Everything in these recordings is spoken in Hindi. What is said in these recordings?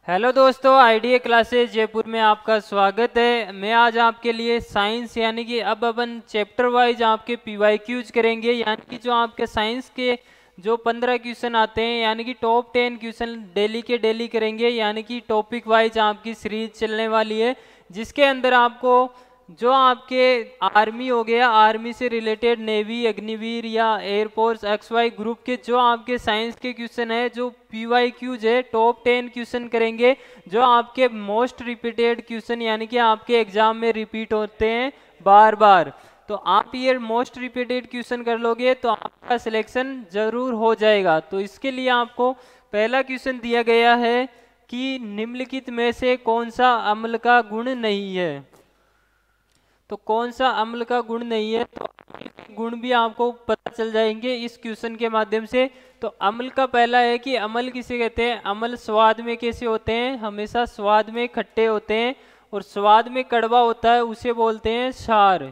हेलो दोस्तों, आईडीए क्लासेस जयपुर में आपका स्वागत है। मैं आज आपके लिए साइंस यानी कि अब अपन चैप्टर वाइज आपके पीवाईक्यूज करेंगे। यानी कि जो आपके साइंस के जो 15 क्वेश्चन आते हैं यानी कि टॉप 10 क्वेश्चन डेली के डेली करेंगे। यानी कि टॉपिक वाइज आपकी सीरीज चलने वाली है, जिसके अंदर आपको जो आपके आर्मी हो गया, आर्मी से रिलेटेड नेवी, अग्निवीर या एयरफोर्स XY ग्रुप के जो आपके साइंस के क्वेश्चन है, जो पीवाईक्यूज है, टॉप 10 क्वेश्चन करेंगे जो आपके मोस्ट रिपीटेड क्वेश्चन यानी कि आपके एग्जाम में रिपीट होते हैं बार बार। तो आप ये मोस्ट रिपीटेड क्वेश्चन कर लोगे तो आपका सिलेक्शन जरूर हो जाएगा। तो इसके लिए आपको पहला क्वेश्चन दिया गया है कि निम्नलिखित में से कौन सा अम्ल का गुण नहीं है। तो कौन सा अम्ल का गुण नहीं है, तो अम्ल के गुण भी आपको पता चल जाएंगे इस क्वेश्चन के माध्यम से। तो अम्ल का पहला है कि अम्ल किसे कहते हैं। अम्ल स्वाद में कैसे होते हैं, हमेशा स्वाद में खट्टे होते हैं, और स्वाद में कड़वा होता है उसे बोलते हैं क्षार।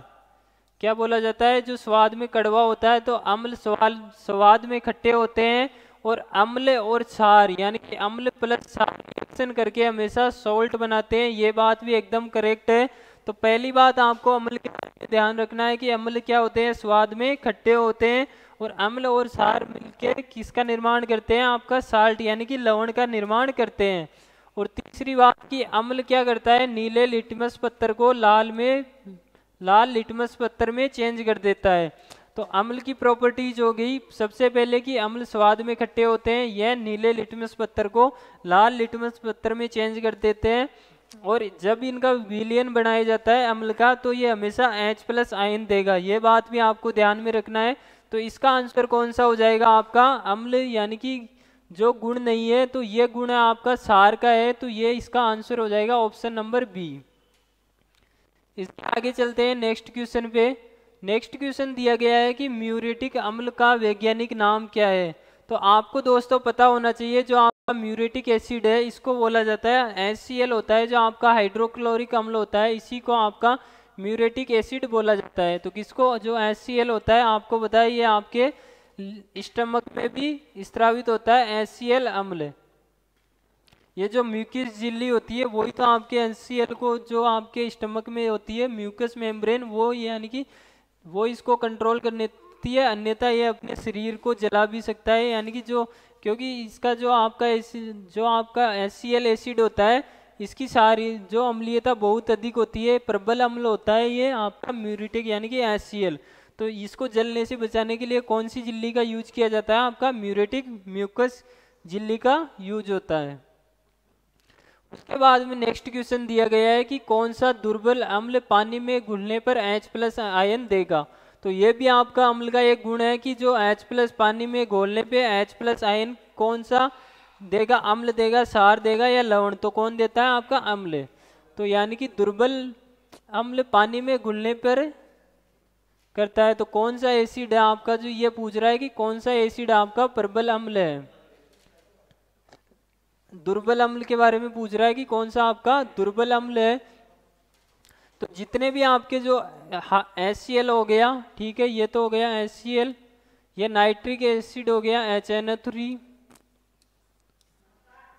क्या बोला जाता है, जो स्वाद में कड़वा होता है तो अम्ल स्वाद में खट्टे होते हैं, और अम्ल और क्षार यानी कि अम्ल प्लस क्षार रिएक्शन करके हमेशा सॉल्ट बनाते हैं। ये बात भी एकदम करेक्ट है। तो पहली बात आपको अम्ल के बारे में ध्यान रखना है कि अम्ल क्या होते हैं, स्वाद में खट्टे होते हैं, और अम्ल और क्षार मिलकर किसका निर्माण करते हैं, आपका साल्ट यानी कि लवण का निर्माण करते हैं। और तीसरी बात कि अम्ल क्या करता है, नीले लिटमस पत्थर को लाल लिटमस पत्थर में चेंज कर देता है। तो अम्ल की प्रॉपर्टीज हो गई सबसे पहले कि अम्ल स्वाद में खट्टे होते हैं, यह नीले लिटमस पत्थर को लाल लिटमस पत्थर में चेंज कर देते हैं। और जब इनका विलयन बनाया जाता है अम्ल का, तो ये हमेशा H+ आयन देगा। ये बात भी आपको ध्यान में रखना है। तो इसका आंसर कौन सा हो जाएगा, आपका अम्ल यानी कि जो गुण नहीं है, तो ये गुण है आपका क्षार का है, तो ये इसका आंसर हो जाएगा ऑप्शन नंबर बी। इसके आगे चलते हैं नेक्स्ट क्वेश्चन पे। नेक्स्ट क्वेश्चन दिया गया है कि म्यूरेटिक अम्ल का वैज्ञानिक नाम क्या है। तो आपको दोस्तों पता होना चाहिए, जो आपका म्यूरेटिक एसिड है इसको बोला जाता है HCl होता है, जो आपका हाइड्रोक्लोरिक अम्ल होता है इसी को आपका म्यूरेटिक एसिड बोला जाता है। तो किसको, जो HCl होता है, आपको बताया ये आपके स्टमक में भी स्रावित होता है HCl अम्ल। ये जो म्यूकस झिल्ली होती है वही तो आपके HCl को, जो आपके स्टमक में होती है म्यूकस मेम्ब्रेन, वो यानी कि वो इसको कंट्रोल करने देती है, अन्यथा ये अपने शरीर को जला भी सकता है। यानी कि जो, क्योंकि इसका जो आपका HCl एसिड होता है, इसकी सारी जो अम्लीयता बहुत अधिक होती है, प्रबल अम्ल होता है ये आपका म्यूरेटिक यानी कि HCl। तो इसको जलने से बचाने के लिए कौन सी झिल्ली का यूज किया जाता है, आपका म्यूरेटिक म्यूकस झिल्ली का यूज होता है। उसके बाद में नेक्स्ट क्वेश्चन दिया गया है कि कौन सा दुर्बल अम्ल पानी में घुलने पर H+ आयन देगा। तो ये भी आपका अम्ल का एक गुण है कि जो H+ पानी में घोलने पे H+ आयन कौन सा देगा, अम्ल देगा, क्षार देगा या लवण। तो कौन देता है, आपका अम्ल। तो यानी कि दुर्बल अम्ल पानी में घुलने पर करता है। तो कौन सा एसिड है आपका, जो ये पूछ रहा है कि कौन सा एसिड आपका प्रबल अम्ल है, दुर्बल अम्ल के बारे में पूछ रहा है कि कौन सा आपका दुर्बल अम्ल है। तो जितने भी आपके जो HCl हो गया, ठीक है, ये तो हो गया HCl, ये नाइट्रिक एसिड हो गया HNO3,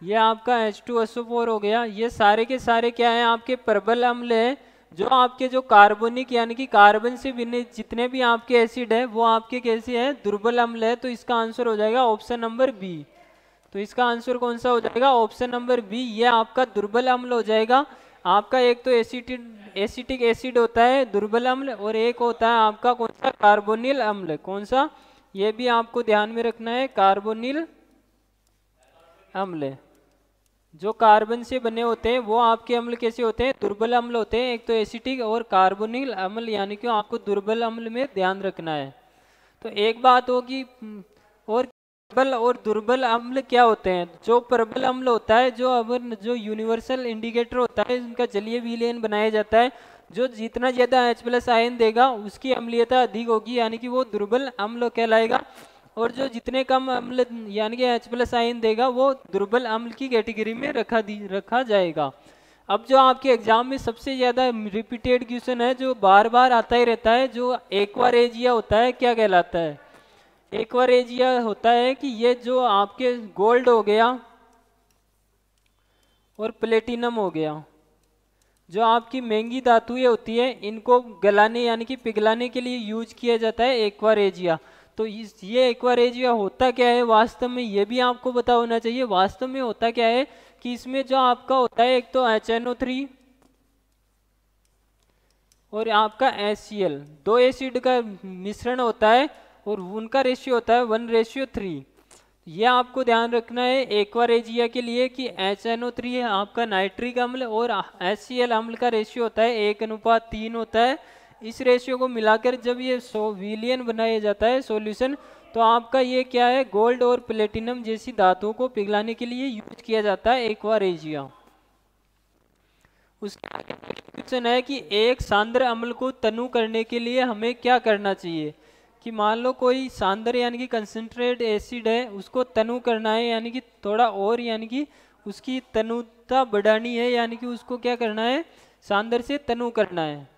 ये आपका H2SO4 हो गया, ये सारे के सारे क्या है, आपके प्रबल अम्ल है। जो आपके जो कार्बनिक यानी कि कार्बन से बने जितने भी आपके एसिड है वो आपके कैसे हैं, दुर्बल अम्ल है। तो इसका आंसर हो जाएगा ऑप्शन नंबर बी। तो इसका आंसर कौन सा हो जाएगा, ऑप्शन नंबर बी, ये आपका दुर्बल अम्ल हो जाएगा। आपका एक तो एसिटिक एसिड होता है दुर्बल अम्ल, और एक होता है आपका कौन सा, कार्बोनिल अम्ल। कौन सा, ये भी आपको ध्यान में रखना है, कार्बोनिल अम्ल। जो कार्बन से बने होते हैं वो आपके अम्ल कैसे होते हैं, दुर्बल अम्ल होते हैं। एक तो एसिटिक और कार्बोनिल अम्ल, यानी कि आपको दुर्बल अम्ल में ध्यान रखना है। तो एक बात होगी, और प्रबल और दुर्बल अम्ल क्या होते हैं। जो प्रबल अम्ल होता है, जो यूनिवर्सल इंडिकेटर होता है, इनका जलीय विलयन बनाया जाता है। जो जितना ज़्यादा H+ आयन देगा उसकी अम्लीयता अधिक होगी, यानी कि वो दुर्बल अम्ल कहलाएगा। और जो जितने कम अम्ल यानी कि H+ आयन देगा वो दुर्बल अम्ल की कैटेगरी में रखा जाएगा। अब जो आपके एग्जाम में सबसे ज़्यादा रिपीटेड क्वेश्चन है, जो बार बार आता ही रहता है, जो एक्वारेजिया होता है, क्या कहलाता है, एक्वारेजिया होता है कि ये जो आपके गोल्ड हो गया, और प्लेटिनम हो गया। जो आपकी महंगी धातुएं होती है इनको गलाने यानी कि पिघलाने के लिए यूज किया जाता है एक्वा रेजिया। तो ये एक्वा रेजिया होता क्या है वास्तव में, ये भी आपको पता होना चाहिए। वास्तव में होता क्या है कि इसमें जो आपका होता है एक तो HNO3 और आपका HCl, दो एसिड का मिश्रण होता है और उनका रेशियो होता है 1:3। ये आपको ध्यान रखना है एक्वा रेजिया के लिए कि HNO3 है आपका नाइट्रिक अम्ल और HCl अम्ल का रेशियो होता है 1:3 होता है। इस रेशियो को मिलाकर जब ये विलयन बनाया जाता है सॉल्यूशन, तो आपका ये क्या है गोल्ड और प्लेटिनम जैसी धातुओं को पिघलाने के लिए यूज किया जाता है एक्वा रेजिया। उसके आगे क्वेश्चन है कि एक सांद्र अम्ल को तनु करने के लिए हमें क्या करना चाहिए। कि मान लो कोई सांद्र यानी कि कंसंट्रेट एसिड है, उसको तनु करना है यानी कि थोड़ा और यानी कि उसकी तनुता बढ़ानी है, यानी कि उसको क्या करना है सांद्र से तनु करना है,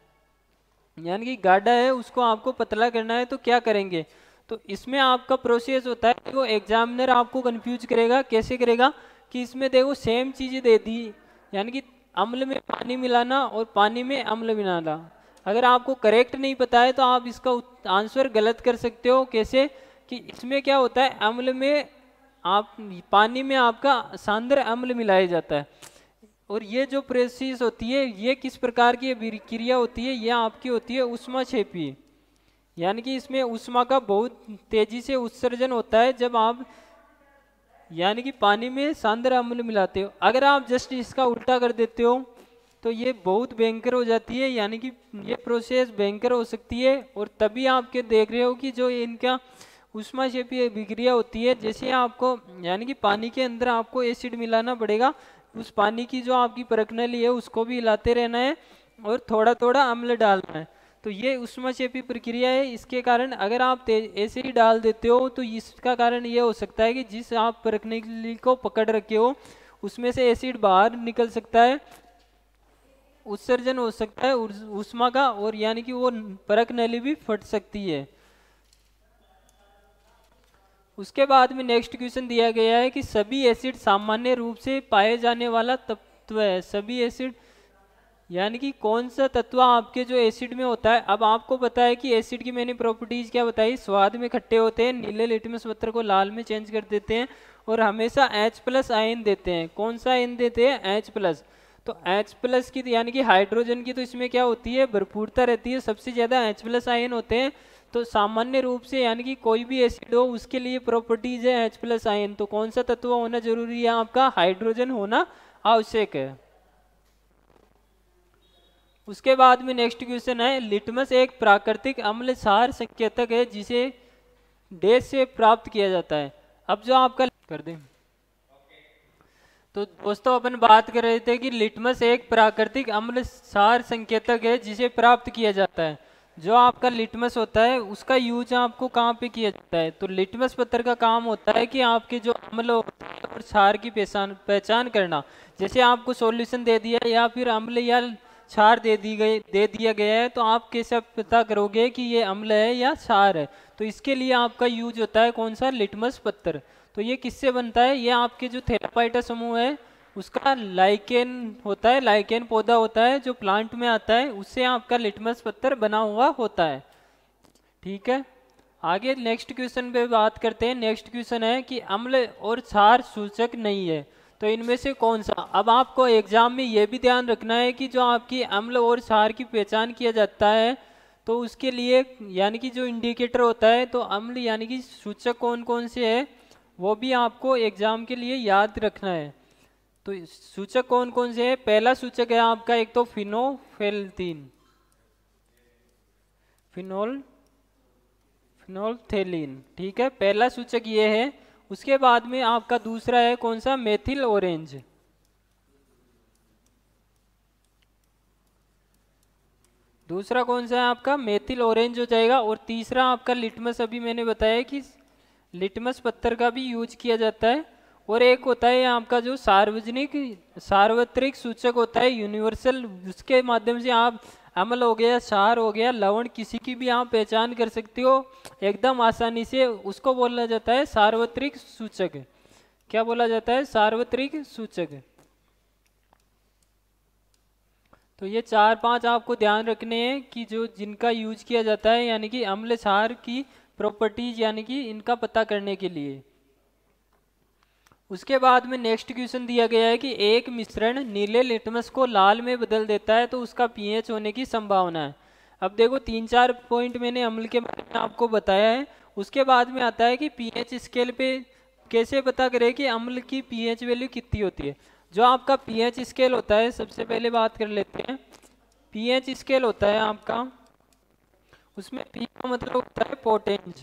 यानी कि गाढ़ा है उसको आपको पतला करना है। तो क्या करेंगे, तो इसमें आपका प्रोसेस होता है, वो एग्जामिनर आपको कंफ्यूज करेगा। कैसे करेगा कि इसमें देखो सेम चीज़ें दे दी, यानी कि अम्ल में पानी मिलाना और पानी में अम्ल मिलाना। अगर आपको करेक्ट नहीं पता है तो आप इसका आंसर गलत कर सकते हो। कैसे कि इसमें क्या होता है अम्ल में आप पानी में आपका सांद्र अम्ल मिलाया जाता है, और ये जो प्रोसेस होती है ये किस प्रकार की क्रिया होती है, ये आपकी होती है ऊष्माक्षेपी, यानी कि इसमें ऊष्मा का बहुत तेजी से उत्सर्जन होता है जब आप यानी कि पानी में सांद्र अम्ल मिलाते हो। अगर आप जस्ट इसका उल्टा कर देते हो तो ये बहुत भयंकर हो जाती है, यानी कि ये प्रोसेस भयंकर हो सकती है। और तभी आपके देख रहे हो कि जो इनका ऊष्माक्षेपी अभिक्रिया होती है, जैसे आपको यानी कि पानी के अंदर आपको एसिड मिलाना पड़ेगा, उस पानी की जो आपकी प्रक्रिया है उसको भी हिलाते रहना है और थोड़ा थोड़ा अम्ल डालना है। तो ये ऊष्माक्षेपी प्रक्रिया है। इसके कारण अगर आप ऐसे ही डाल देते हो तो इसका कारण ये हो सकता है कि जिस आप प्रक्रिया को पकड़ रखे हो उसमें से एसिड बाहर निकल सकता है, उत्सर्जन हो सकता है ऊष्मा का, और यानी कि वो परख नली भी फट सकती है। उसके बाद में नेक्स्ट क्वेश्चन दिया गया है कि सभी एसिड सामान्य रूप से पाए जाने वाला तत्व है। सभी एसिड यानी कि कौन सा तत्व आपके जो एसिड में होता है। अब आपको पता है कि एसिड की मैंने प्रॉपर्टीज क्या बताई, स्वाद में खट्टे होते हैं, नीले लिटमस पत्थर को लाल में चेंज कर देते हैं और हमेशा H+ आयन देते हैं। कौन सा आयन देते हैं, H+। तो H+ की यानी कि हाइड्रोजन की तो इसमें क्या होती है भरपूरता रहती है, सबसे ज़्यादा H+ आयन होते हैं। तो सामान्य रूप से यानी कि कोई भी एसिड हो उसके लिए प्रॉपर्टीज है H+ आयन। तो कौन सा तत्व होना जरूरी है, आपका हाइड्रोजन होना आवश्यक है। उसके बाद में नेक्स्ट क्वेश्चन है, लिटमस एक प्राकृतिक अम्ल क्षार संकेतक है जिसे डैश से प्राप्त किया जाता है। अब जो आपका कर दें, तो दोस्तों अपन बात कर रहे थे कि लिटमस एक प्राकृतिक अम्ल क्षार संकेतक है जिसे प्राप्त किया जाता है। जो आपका लिटमस होता है उसका यूज आपको कहाँ पे किया जाता है, तो लिटमस पत्थर का काम होता है कि आपके जो अम्ल और क्षार की पहचान करना। जैसे आपको सॉल्यूशन दे दिया या फिर अम्ल या क्षार दे दिया गया है, तो आप कैसे पता करोगे कि ये अम्ल है या क्षार है। तो इसके लिए आपका यूज होता है कौन सा, लिटमस पत्थर। तो ये किससे बनता है, ये आपके जो थैलापाइटा समूह है उसका लाइकेन होता है, लाइकेन पौधा होता है जो प्लांट में आता है, उससे आपका लिटमस पत्थर बना हुआ होता है। ठीक है, आगे नेक्स्ट क्वेश्चन पे बात करते हैं। नेक्स्ट क्वेश्चन है कि अम्ल और क्षार सूचक नहीं है, तो इनमें से कौन सा। अब आपको एग्जाम में ये भी ध्यान रखना है कि जो आपकी अम्ल और क्षार की पहचान किया जाता है तो उसके लिए यानी कि जो इंडिकेटर होता है, तो अम्ल यानी कि सूचक कौन कौन से है वो भी आपको एग्जाम के लिए याद रखना है। तो सूचक कौन कौन से है, पहला सूचक है आपका एक तो फिनोल्फेथलीन, फिनोल्फेथलीन। ठीक है, पहला सूचक ये है। उसके बाद में आपका दूसरा है कौन सा, मेथिल ऑरेंज। दूसरा कौन सा है आपका, मेथिल ऑरेंज हो जाएगा। और तीसरा आपका लिटमस, अभी मैंने बताया कि लिटमस पत्थर का भी यूज किया जाता है। और एक होता है आपका जो सार्वत्रिक सूचक होता है, यूनिवर्सल, उसके माध्यम से आप अम्ल हो गया, क्षार हो गया, लवण, किसी की भी आप पहचान कर सकते हो एकदम आसानी से। उसको बोला जाता है सार्वत्रिक सूचक। क्या बोला जाता है, सार्वत्रिक सूचक। तो ये 4-5 आपको ध्यान रखने हैं कि जो जिनका यूज किया जाता है यानी कि अम्ल क्षार की प्रॉपर्टीज यानी कि इनका पता करने के लिए। उसके बाद में नेक्स्ट क्वेश्चन दिया गया है कि एक मिश्रण नीले लिटमस को लाल में बदल देता है तो उसका पीएच होने की संभावना है। अब देखो 3-4 पॉइंट मैंने अम्ल के बारे में आपको बताया है। उसके बाद में आता है कि पीएच स्केल पे कैसे पता करें कि अम्ल की पीएच वैल्यू कितनी होती है। जो आपका पीएच स्केल होता है, सबसे पहले बात कर लेते हैं। पीएच स्केल होता है आपका, उसमें पी का मतलब होता है पोटेंज,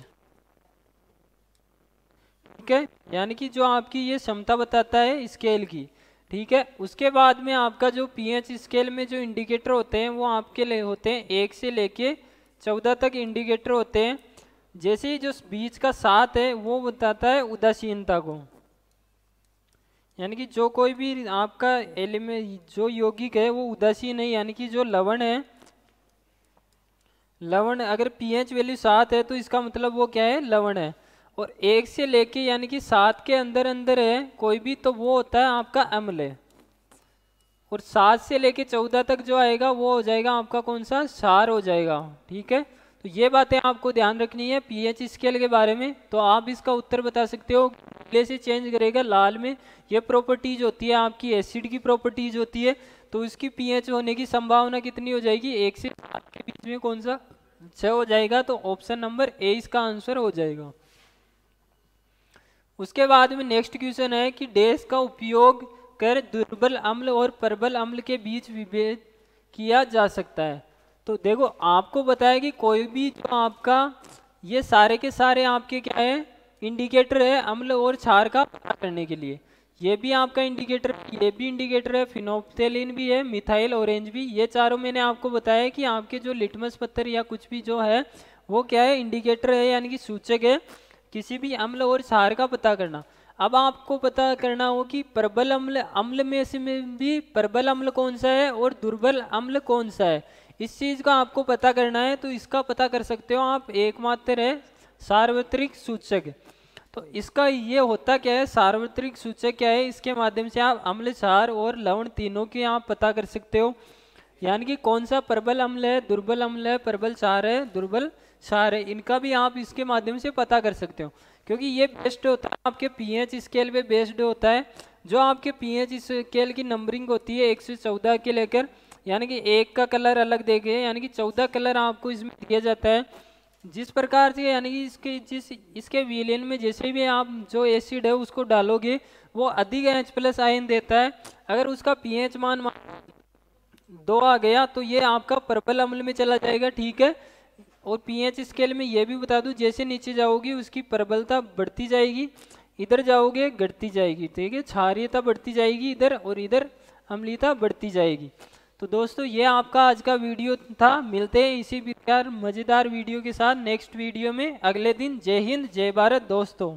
ठीक है, यानी कि जो आपकी ये क्षमता बताता है स्केल की, ठीक है। उसके बाद में आपका जो पीएच स्केल में जो इंडिकेटर होते हैं वो आपके लिए होते हैं 1 से लेके 14 तक इंडिकेटर होते हैं। जैसे ही जो बीच का 7 है वो बताता है उदासीनता को, यानी कि जो कोई भी आपका एलिमेंट जो यौगिक है वो उदासीन है, यानी कि जो लवण है, लवण अगर पीएच वैल्यू 7 है तो इसका मतलब वो क्या है, लवण है। और 1 से लेके यानी कि 7 के अंदर अंदर है कोई भी तो वो होता है आपका अम्ल है। और 7 से लेके 14 तक जो आएगा वो हो जाएगा आपका कौन सा, क्षार हो जाएगा, ठीक है। तो ये बातें आपको ध्यान रखनी है पीएच स्केल के बारे में। तो आप इसका उत्तर बता सकते हो, नीले से चेंज करेगा लाल में। ये प्रॉपर्टीज होती है आपकी एसिड की प्रॉपर्टीज होती है, तो इसकी पीएच होने की संभावना कितनी हो जाएगी, 1 से 7 के बीच में कौन सा 6 हो जाएगा। तो ऑप्शन नंबर ए इसका आंसर हो जाएगा। उसके बाद में नेक्स्ट क्वेश्चन है कि डैश का उपयोग कर दुर्बल अम्ल और प्रबल अम्ल के बीच विभेद किया जा सकता है। तो देखो आपको बताया कि कोई भी जो आपका ये सारे के सारे आपके क्या है, इंडिकेटर है अम्ल और क्षार का पता करने के लिए। ये भी आपका इंडिकेटर, ये भी इंडिकेटर है, फिनोप्थेलिन भी है, मिथाइल ऑरेंज भी, ये चारों मैंने आपको बताया कि आपके जो लिटमस पत्थर या कुछ भी जो है वो क्या है, इंडिकेटर है, यानी कि सूचक है किसी भी अम्ल और क्षार का पता करना। अब आपको पता करना हो कि प्रबल अम्ल, अम्ल में से में भी प्रबल अम्ल कौन सा है और दुर्बल अम्ल कौन सा है, इस चीज का आपको पता करना है। तो इसका पता कर सकते हो आप, एकमात्र है सार्वत्रिक सूचक। तो इसका ये होता क्या है, सार्वत्रिक सूचक क्या है, इसके माध्यम से आप अम्ल, क्षार और लवण तीनों के आप पता कर सकते हो, यानी कि कौन सा प्रबल अम्ल है, दुर्बल अम्ल है, प्रबल क्षार है, दुर्बल क्षार है, इनका भी आप इसके माध्यम से पता कर सकते हो। क्योंकि ये बेस्ड होता है आपके पीएच स्केल पे बेस्ड होता है। जो आपके पीएच स्केल की नंबरिंग होती है 1 से 14 के लेकर, यानी कि एक का कलर अलग देंगे, यानी कि 14 कलर आपको इसमें दिया जाता है। जिस प्रकार से यानी कि इसके विलेन में जैसे भी आप जो एसिड है उसको डालोगे वो अधिक H+ आयन देता है। अगर उसका पीएच मान 2 आ गया तो ये आपका प्रबल अम्ल में चला जाएगा, ठीक है। और पीएच स्केल में ये भी बता दूं, जैसे नीचे जाओगी उसकी प्रबलता बढ़ती जाएगी, इधर जाओगे घटती जाएगी, ठीक है, क्षारीयता बढ़ती जाएगी इधर, और इधर अम्लीयता बढ़ती जाएगी। तो दोस्तों ये आपका आज का वीडियो था। मिलते हैं इसी प्रकार मज़ेदार वीडियो के साथ नेक्स्ट वीडियो में अगले दिन। जय हिंद, जय भारत दोस्तों।